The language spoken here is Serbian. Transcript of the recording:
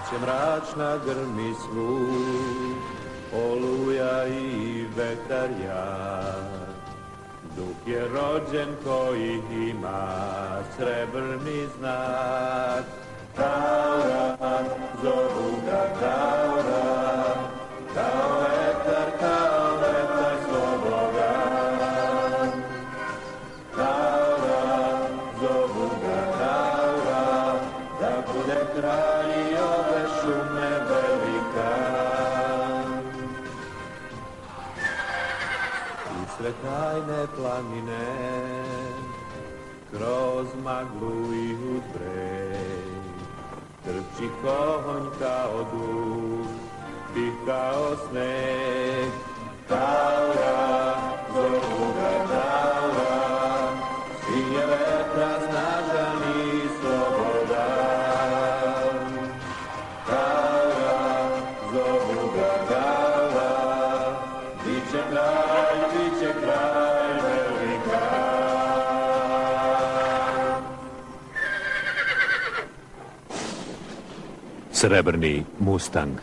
Noć je mračna, grmi svud, oluja i vetar jak. Duh je rođen koji ima srebrni znak. Taura, zovu ga Taura, kao vetar slobodan. Taura, zovu ga Taura, da bude kralj ove šume velikan. Usred tajne planine, kroz maglu i uz breg, trči konj kao duh, tih kao sneg. Taura, zovu ga Taura, sin je vetra snažan i slobodan. Taura, zovu ga Taura, biće kralj velikan. Srebrni Mustang.